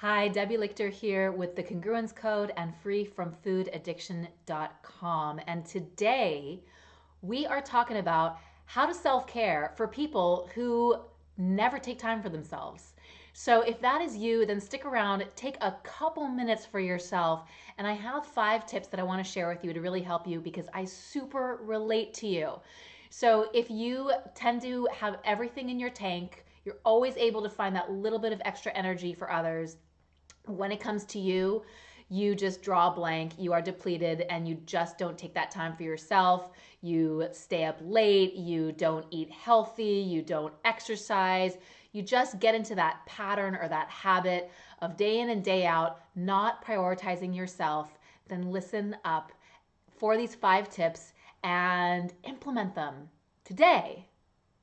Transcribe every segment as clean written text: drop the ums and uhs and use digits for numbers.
Hi, Debbie Lichter here with the Congruence Code and freefromfoodaddiction.com. And today we are talking about how to self-care for people who never take time for themselves. So if that is you, then stick around, take a couple minutes for yourself. And I have 5 tips that I want to share with you to really help you because I super relate to you. So if you tend to have everything in your tank, you're always able to find that little bit of extra energy for others. When it comes to you, you just draw a blank, you are depleted, and you just don't take that time for yourself. You stay up late, you don't eat healthy, you don't exercise. You just get into that pattern or that habit of day in and day out not prioritizing yourself. Then listen up for these 5 tips and implement them today.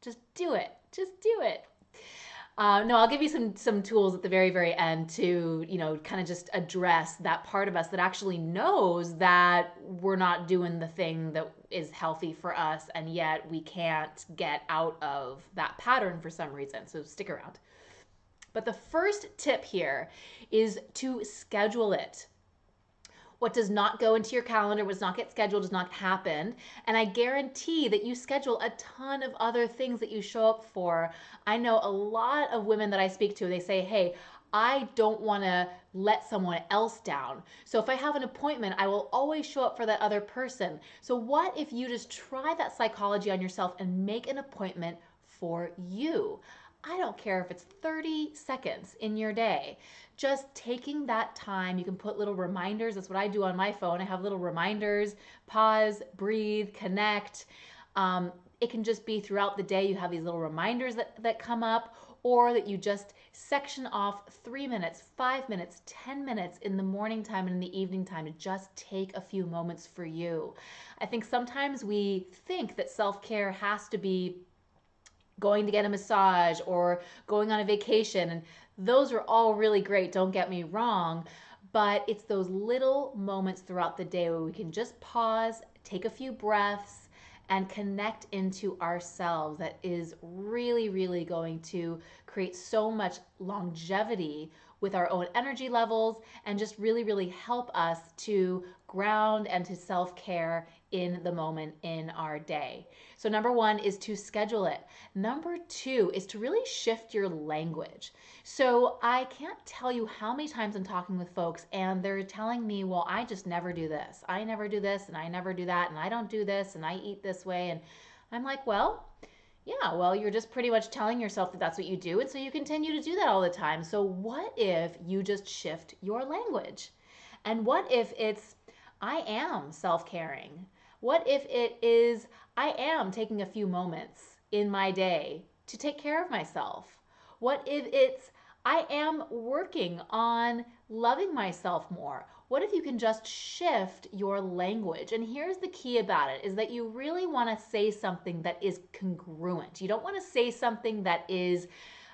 Just do it. Just do it. No, I'll give you some tools at the very end to kind of just address that part of us that actually knows that we're not doing the thing that is healthy for us, and yet we can't get out of that pattern for some reason. So stick around. But the first tip here is to schedule it. What does not go into your calendar, what does not get scheduled, does not happen. And I guarantee that you schedule a ton of other things that you show up for. I know a lot of women that I speak to, they say, hey, I don't want to let someone else down. So if I have an appointment, I will always show up for that other person. So what if you just try that psychology on yourself and make an appointment for you? I don't care if it's 30 seconds in your day. Just taking that time, you can put little reminders. That's what I do on my phone. I have little reminders, pause, breathe, connect. It can just be throughout the day. You have these little reminders that come up, or that you just section off 3 minutes, 5 minutes, 10 minutes in the morning time and in the evening time to just take a few moments for you. I think sometimes we think that self-care has to be going to get a massage or going on a vacation. And those are all really great, don't get me wrong. But it's those little moments throughout the day where we can just pause, take a few breaths, and connect into ourselves that is really going to create so much longevity with our own energy levels and just really help us to ground and to self-care in the moment in our day. So number 1 is to schedule it. Number 2 is to really shift your language. So I can't tell you how many times I'm talking with folks and they're telling me, well, I just never do this. I never do this and I never do that and I don't do this and I eat this way. And I'm like, well, yeah, well, you're just pretty much telling yourself that that's what you do. And so you continue to do that all the time. So what if you just shift your language? And what if it's, I am self-caring? What if it is, I am taking a few moments in my day to take care of myself? What if it's, I am working on loving myself more? What if you can just shift your language? And here's the key about it is that you really want to say something that is congruent. You don't want to say something that is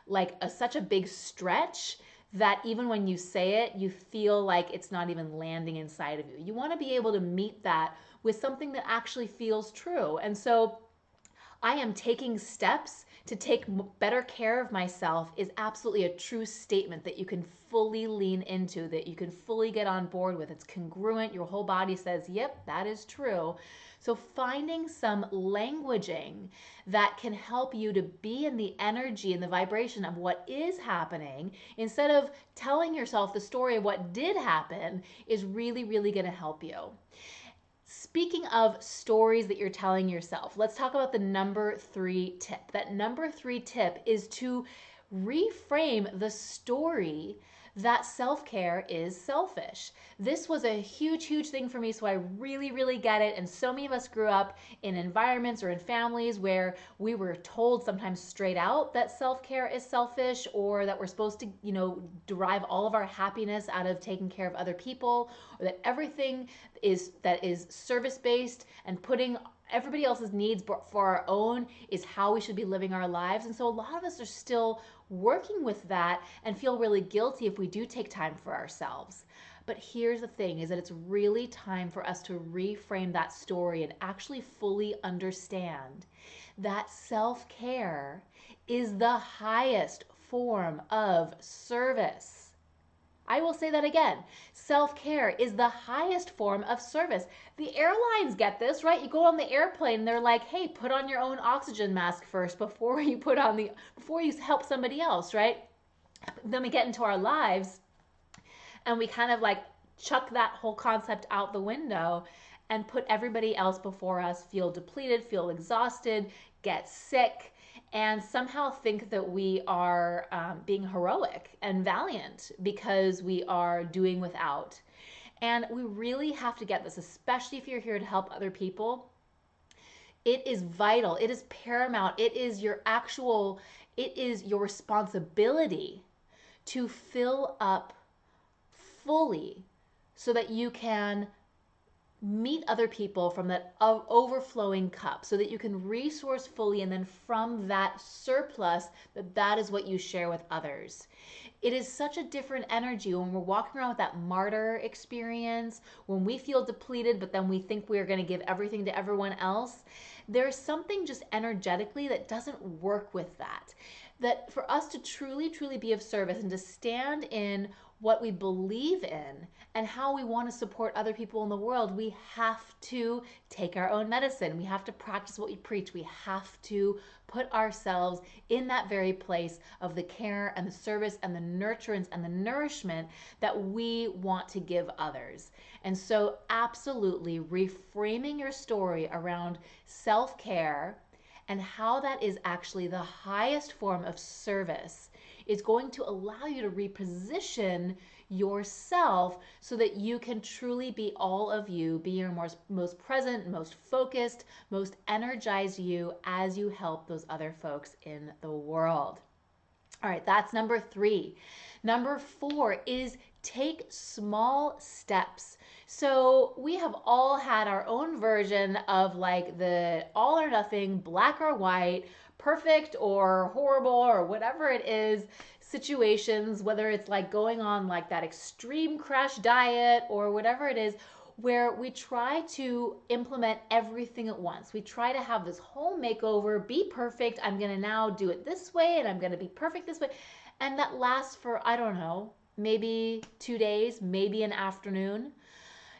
like such a big stretch that even when you say it, you feel like it's not even landing inside of you. You want to be able to meet that with something that actually feels true. And so I am taking steps to take better care of myself is absolutely a true statement that you can fully lean into, that you can fully get on board with. It's congruent. Your whole body says, yep, that is true. So finding some languaging that can help you to be in the energy and the vibration of what is happening instead of telling yourself the story of what did happen is really going to help you. Speaking of stories that you're telling yourself, let's talk about the number 3 tip. That number 3 tip is to reframe the story that self-care is selfish. This was a huge thing for me, so I really get it. And so many of us grew up in environments or in families where we were told sometimes straight out that self-care is selfish, or that we're supposed to, derive all of our happiness out of taking care of other people, or that everything that is service-based and putting everybody else's needs for our own is how we should be living our lives. And so a lot of us are still working with that and feel really guilty if we do take time for ourselves. But here's the thing is that it's really time for us to reframe that story and actually fully understand that self-care is the highest form of service. I will say that again. Self-care is the highest form of service. The airlines get this, right? You go on the airplane, they're like, hey, put on your own oxygen mask first before you help somebody else, right? Then we get into our lives and we kind of like chuck that whole concept out the window and put everybody else before us, feel depleted, feel exhausted, get sick, and somehow think that we are being heroic and valiant because we are doing without. And we really have to get this, especially if you're here to help other people. It is vital, it is paramount, it is your responsibility to fill up fully so that you can meet other people from that overflowing cup, so that you can resource fully, and then from that surplus, that is what you share with others. It is such a different energy when we're walking around with that martyr experience, when we feel depleted but then we think we're going to give everything to everyone else. There's something just energetically that doesn't work with that. That for us to truly be of service and to stand in what we believe in and how we want to support other people in the world, we have to take our own medicine. We have to practice what we preach. We have to put ourselves in that very place of the care and the service and the nurturance and the nourishment that we want to give others. And so absolutely reframing your story around self-care and how that is actually the highest form of service is going to allow you to reposition yourself so that you can truly be all of you, be your most present, most focused, most energized you as you help those other folks in the world. All right, that's number 3. Number 4 is take small steps. So we have all had our own version of like the all or nothing, black or white, perfect or horrible or whatever it is situations, whether it's like going on like that extreme crash diet or whatever it is, where we try to implement everything at once. We try to have this whole makeover, be perfect. I'm going to now do it this way and I'm going to be perfect this way. And that lasts for, I don't know, maybe 2 days, maybe an afternoon.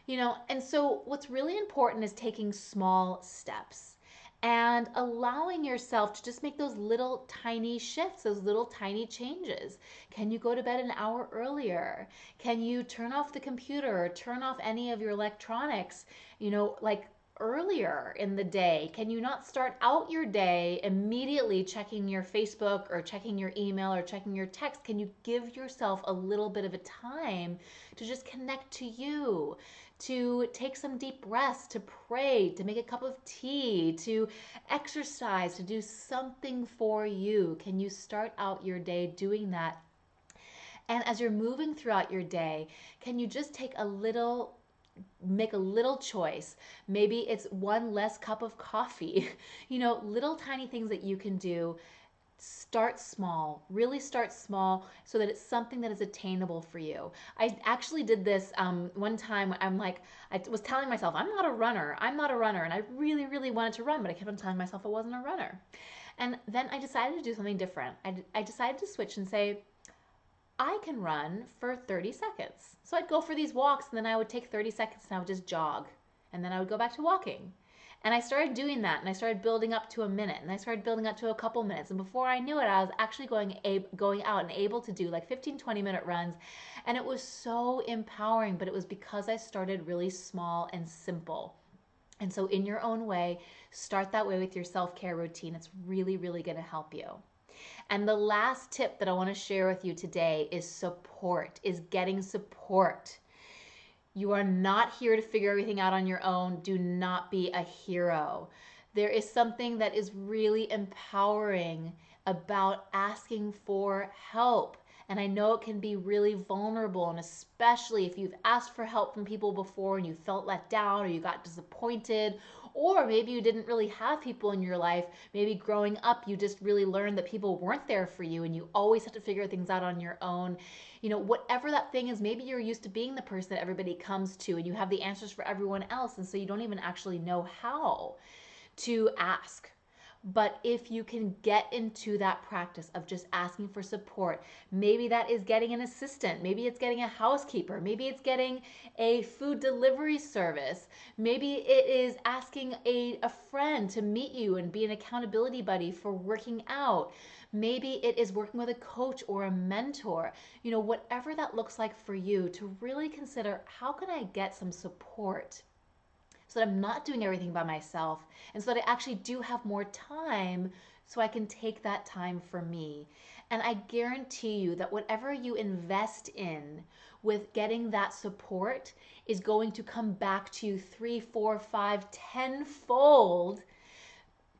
And so what's really important is taking small steps and allowing yourself to just make those little tiny shifts, those little tiny changes. Can you go to bed an hour earlier? Can you turn off the computer or turn off any of your electronics, like earlier in the day? Can you not start out your day immediately checking your Facebook or checking your email or checking your text? Can you give yourself a little bit of a time to just connect to you, to take some deep breaths, to pray, to make a cup of tea, to exercise, to do something for you? Can you start out your day doing that? And as you're moving throughout your day, can you just make a little choice? Maybe it's one less cup of coffee, little tiny things that you can do. Start small, really start small so that it's something that is attainable for you. I actually did this one time. I was telling myself, I'm not a runner. And I really wanted to run, but I kept on telling myself I wasn't a runner. And then I decided to do something different. I decided to switch and say, I can run for 30 seconds. So I'd go for these walks and then I would take 30 seconds and I would just jog. And then I would go back to walking. And I started doing that and I started building up to a minute and I started building up to a couple minutes. And before I knew it, I was actually going out and able to do like 15, 20-minute runs. And it was so empowering, but it was because I started really small and simple. And so in your own way, start that way with your self-care routine. It's really going to help you. And the last tip that I want to share with you today is getting support. You are not here to figure everything out on your own. Do not be a hero. There is something that is really empowering about asking for help. And I know it can be really vulnerable, and especially if you've asked for help from people before and you felt let down or you got disappointed, or maybe you didn't really have people in your life. Maybe growing up, you just really learned that people weren't there for you and you always have to figure things out on your own. Whatever that thing is, maybe you're used to being the person that everybody comes to and you have the answers for everyone else. And so you don't even actually know how to ask. But if you can get into that practice of just asking for support, maybe that is getting an assistant, maybe it's getting a housekeeper, maybe it's getting a food delivery service, maybe it is asking a friend to meet you and be an accountability buddy for working out. Maybe it is working with a coach or a mentor. Whatever that looks like for you, to really consider, how can I get some support so that I'm not doing everything by myself, and so that I actually do have more time so I can take that time for me. And I guarantee you that whatever you invest in with getting that support is going to come back to you 3, 4, 5, 10-fold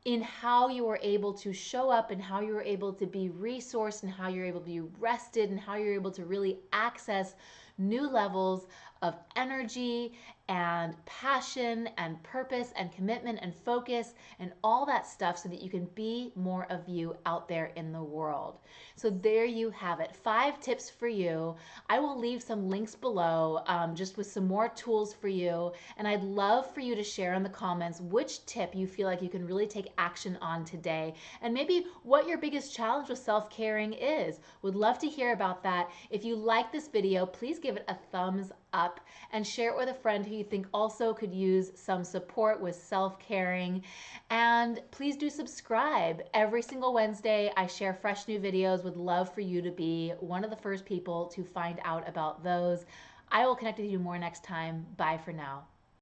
in how you are able to show up and how you're able to be resourced and how you're able to be rested and how you're able to really access new levels of energy and passion and purpose and commitment and focus and all that stuff, so that you can be more of you out there in the world. So there you have it, 5 tips for you. I will leave some links below, just with some more tools for you, and I'd love for you to share in the comments which tip you feel like you can really take action on today, and maybe what your biggest challenge with self-caring is. Would love to hear about that. If you like this video, please give it a thumbs up and share it with a friend who you think also could use some support with self-caring. And please do subscribe. Every single Wednesday I share fresh new videos. Would love for you to be one of the first people to find out about those. I will connect with you more next time. Bye for now.